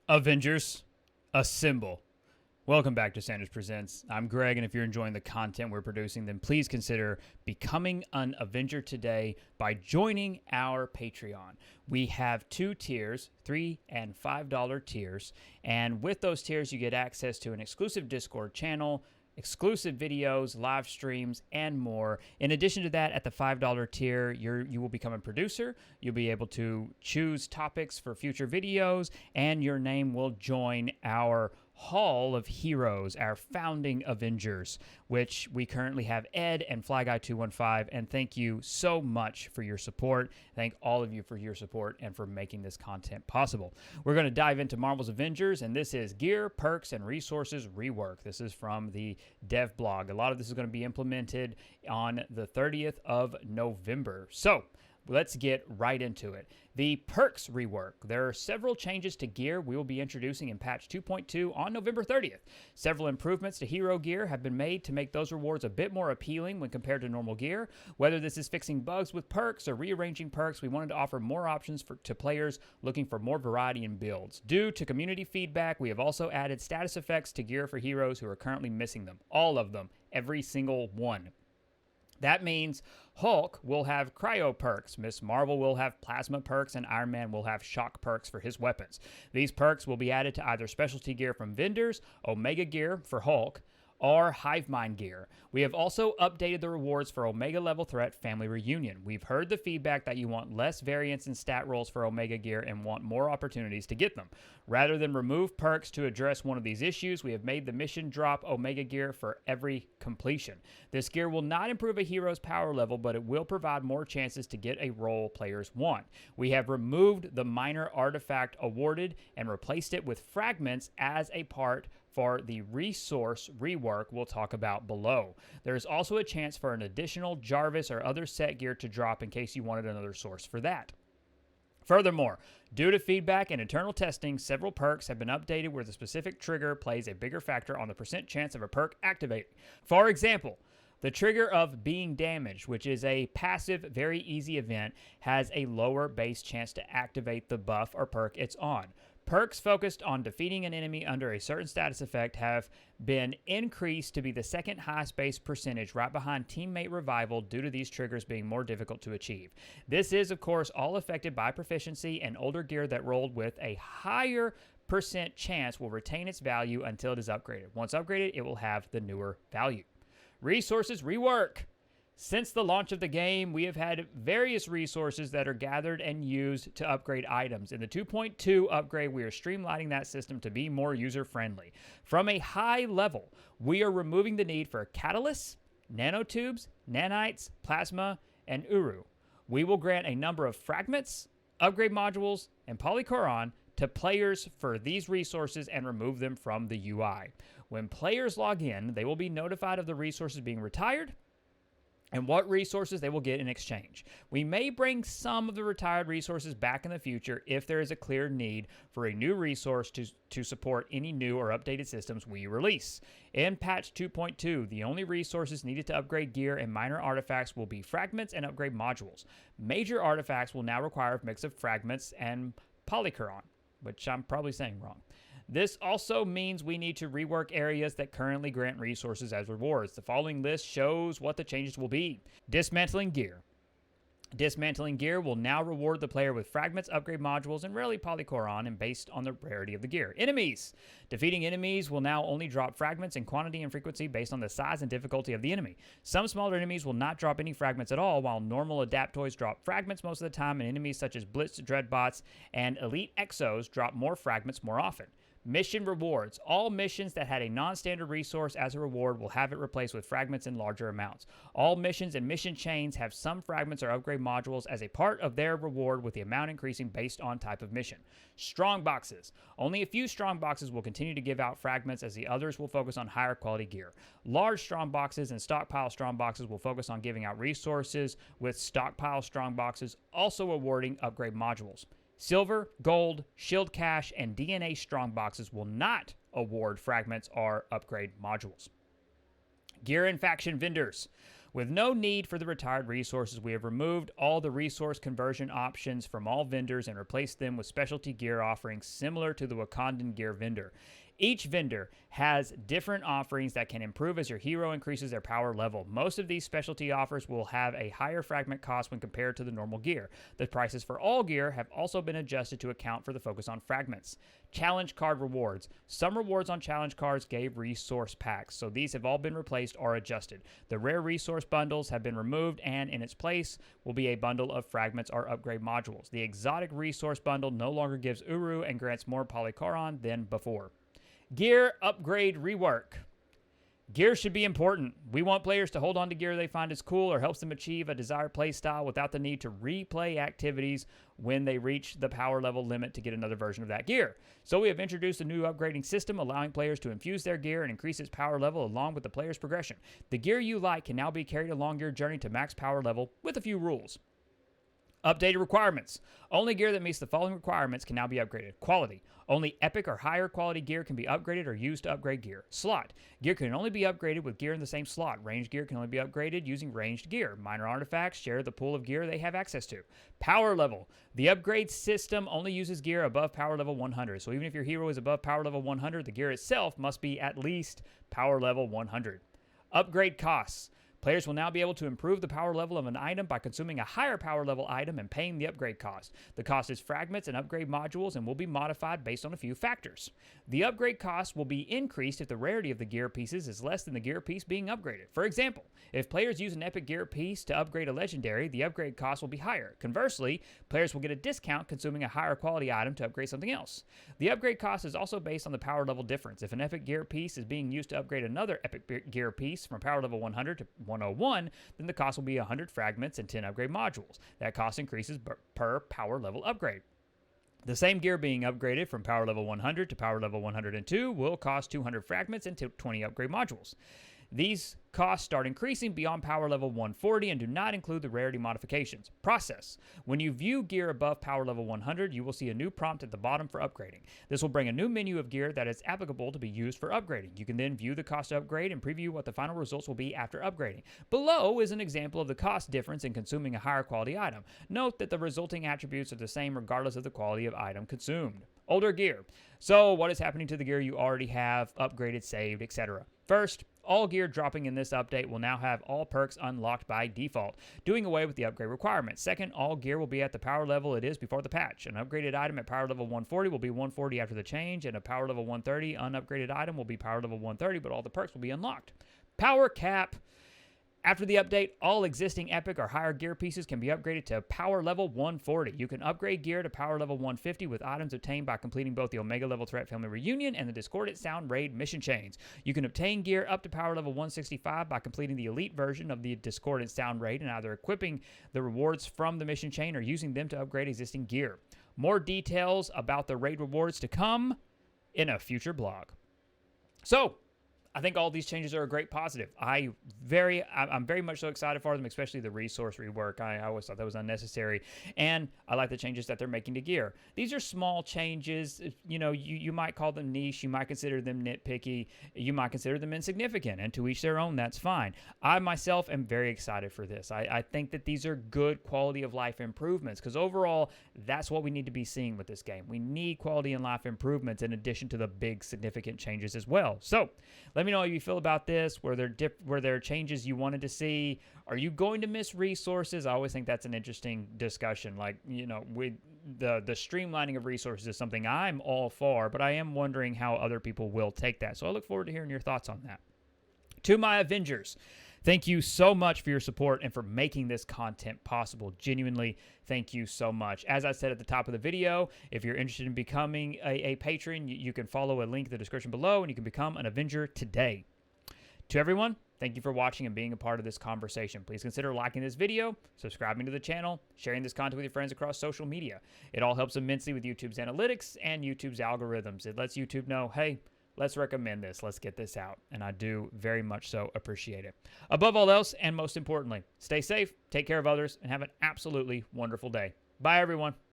Avengers, assemble. Welcome back to Sanders Presents. I'm Greg, and if you're enjoying the content we're producing, then please consider becoming an Avenger today by joining our Patreon. We have two tiers, $3 and $5 tiers, and with those tiers, you get access to an exclusive Discord channel, exclusive videos, live streams, and more. In addition to that, at the $5 tier, you will become a producer. You'll be able to choose topics for future videos, and your name will join our Hall of Heroes, our founding Avengers, which we currently have Ed and FlyGuy215, and thank you so much for your support. Thank all of you for your support and for making this content possible. We're going to dive into Marvel's Avengers, and this is Gear, Perks, and Resources Rework. This is from the dev blog. A lot of this is going to be implemented on the 30th of November. So, let's get right into it. The perks rework. There are several changes to gear we will be introducing in patch 2.2 on November 30th. Several improvements to hero gear have been made to make those rewards a bit more appealing when compared to normal gear. Whether this is fixing bugs with perks or rearranging perks, we wanted to offer more options to players looking for more variety in builds. Due to community feedback, we have also added status effects to gear for heroes who are currently missing them. All of them. Every single one. That means Hulk will have cryo perks, Miss Marvel will have plasma perks, and Iron Man will have shock perks for his weapons. These perks will be added to either specialty gear from vendors, Omega gear for Hulk, or Hive Mind gear. We have also updated the rewards for Omega level threat Family Reunion. We've heard the feedback that you want less variance in stat rolls for Omega gear and want more opportunities to get them. Rather than remove perks to address one of these issues, we have made the mission drop Omega gear for every completion. This gear will not improve a hero's power level, but it will provide more chances to get a role players want. We have removed the minor artifact awarded and replaced it with fragments as a part for the resource rework we'll talk about below. There is also a chance for an additional Jarvis or other set gear to drop in case you wanted another source for that. Furthermore, due to feedback and internal testing, several perks have been updated where the specific trigger plays a bigger factor on the percent chance of a perk activating. For example, the trigger of being damaged, which is a passive, very easy event, has a lower base chance to activate the buff or perk it's on. Perks focused on defeating an enemy under a certain status effect have been increased to be the second highest base percentage right behind teammate revival due to these triggers being more difficult to achieve. This is, of course, all affected by proficiency, and older gear that rolled with a higher percent chance will retain its value until it is upgraded. Once upgraded, it will have the newer value. Resources rework. Since the launch of the game, we have had various resources that are gathered and used to upgrade items. In the 2.2 upgrade, we are streamlining that system to be more user-friendly. From a high level, we are removing the need for catalysts, nanotubes, nanites, plasma, and uru. We will grant a number of fragments, upgrade modules, and polychoron to players for these resources and remove them from the UI. When players log in, they will be notified of the resources being retired and what resources they will get in exchange. We may bring some of the retired resources back in the future if there is a clear need for a new resource to support any new or updated systems we release. In patch 2.2, the only resources needed to upgrade gear and minor artifacts will be fragments and upgrade modules. Major artifacts will now require a mix of fragments and polychoron, which I'm probably saying wrong. This also means we need to rework areas that currently grant resources as rewards. The following list shows what the changes will be. Dismantling gear. Dismantling gear will now reward the player with fragments, upgrade modules, and rarely polychoron, and based on the rarity of the gear. Enemies. Defeating enemies will now only drop fragments in quantity and frequency based on the size and difficulty of the enemy. Some smaller enemies will not drop any fragments at all, while normal adaptoids drop fragments most of the time, and enemies such as Blitz, Dreadbots, and Elite Exos drop more fragments more often. Mission rewards. All missions that had a non-standard resource as a reward will have it replaced with fragments in larger amounts. All missions and mission chains have some fragments or upgrade modules as a part of their reward, with the amount increasing based on type of mission. Strong boxes. Only a few strong boxes will continue to give out fragments, as the others will focus on higher quality gear. Large strong boxes and stockpile strong boxes will focus on giving out resources, with stockpile strong boxes also awarding upgrade modules. Silver, gold, shield cache, and DNA strong boxes will not award fragments or upgrade modules. Gear and faction vendors. With no need for the retired resources, we have removed all the resource conversion options from all vendors and replaced them with specialty gear offerings similar to the Wakandan gear vendor. Each vendor has different offerings that can improve as your hero increases their power level. Most of these specialty offers will have a higher fragment cost when compared to the normal gear. The prices for all gear have also been adjusted to account for the focus on fragments. Challenge card rewards. Some rewards on challenge cards gave resource packs, so these have all been replaced or adjusted. The rare resource bundles have been removed, and in its place will be a bundle of fragments or upgrade modules. The exotic resource bundle no longer gives Uru and grants more polycharon than before. Gear upgrade rework. Gear should be important. We want players to hold on to gear they find is cool or helps them achieve a desired play style without the need to replay activities when they reach the power level limit to get another version of that gear. So we have introduced a new upgrading system allowing players to infuse their gear and increase its power level along with the player's progression. The gear you like can now be carried along your journey to max power level with a few rules. Updated requirements. Only gear that meets the following requirements can now be upgraded. Quality. Only epic or higher quality gear can be upgraded or used to upgrade gear. Slot. Gear can only be upgraded with gear in the same slot. Ranged gear can only be upgraded using ranged gear. Minor artifacts share the pool of gear they have access to. Power level. The upgrade system only uses gear above power level 100. So even if your hero is above power level 100, the gear itself must be at least power level 100. Upgrade costs. Players will now be able to improve the power level of an item by consuming a higher power level item and paying the upgrade cost. The cost is fragments and upgrade modules and will be modified based on a few factors. The upgrade cost will be increased if the rarity of the gear pieces is less than the gear piece being upgraded. For example, if players use an epic gear piece to upgrade a legendary, the upgrade cost will be higher. Conversely, players will get a discount consuming a higher quality item to upgrade something else. The upgrade cost is also based on the power level difference. If an epic gear piece is being used to upgrade another epic gear piece from power level 100 to 101, then the cost will be 100 fragments and 10 upgrade modules. That cost increases per power level upgrade. The same gear being upgraded from power level 100 to power level 102 will cost 200 fragments and 20 upgrade modules. These costs start increasing beyond power level 140 and do not include the rarity modifications. Process. When you view gear above power level 100, you will see a new prompt at the bottom for upgrading. This will bring a new menu of gear that is applicable to be used for upgrading. You can then view the cost to upgrade and preview what the final results will be after upgrading. Below is an example of the cost difference in consuming a higher quality item. Note that the resulting attributes are the same regardless of the quality of item consumed. Older gear. So what is happening to the gear you already have, upgraded, saved, etc.? First, all gear dropping in this update will now have all perks unlocked by default, doing away with the upgrade requirement. Second, all gear will be at the power level it is before the patch. An upgraded item at power level 140 will be 140 after the change, and a power level 130 unupgraded item will be power level 130, but all the perks will be unlocked. Power cap. After the update, all existing epic or higher gear pieces can be upgraded to power level 140. You can upgrade gear to power level 150 with items obtained by completing both the Omega level Threat Family Reunion and the Discordant Sound Raid mission chains. You can obtain gear up to power level 165 by completing the elite version of the Discordant Sound Raid and either equipping the rewards from the mission chain or using them to upgrade existing gear. More details about the raid rewards to come in a future blog. So, I think all these changes are a great positive. I'm very much so excited for them, especially the resource rework. I always thought that was unnecessary, and I like the changes that they're making to gear. These are small changes. You know, you might call them niche, you might consider them nitpicky, you might consider them insignificant, and to each their own, that's fine. I myself am very excited for this. I think that these are good quality of life improvements, because overall, that's what we need to be seeing with this game. We need quality of life improvements in addition to the big significant changes as well. So, let me know how you feel about this. Were there changes you wanted to see? Are you going to miss resources? I always think that's an interesting discussion. Like, you know, with the streamlining of resources is something I'm all for, but I am wondering how other people will take that. So I look forward to hearing your thoughts on that. To my Avengers, thank you so much for your support and for making this content possible. Genuinely, thank you so much. As I said at the top of the video, if you're interested in becoming a patron, you can follow a link in the description below and you can become an Avenger today. To everyone, thank you for watching and being a part of this conversation. Please consider liking this video, subscribing to the channel, sharing this content with your friends across social media. It all helps immensely with YouTube's analytics and YouTube's algorithms. It lets YouTube know, hey, let's recommend this. Let's get this out. And I do very much so appreciate it. Above all else, and most importantly, stay safe, take care of others, and have an absolutely wonderful day. Bye, everyone.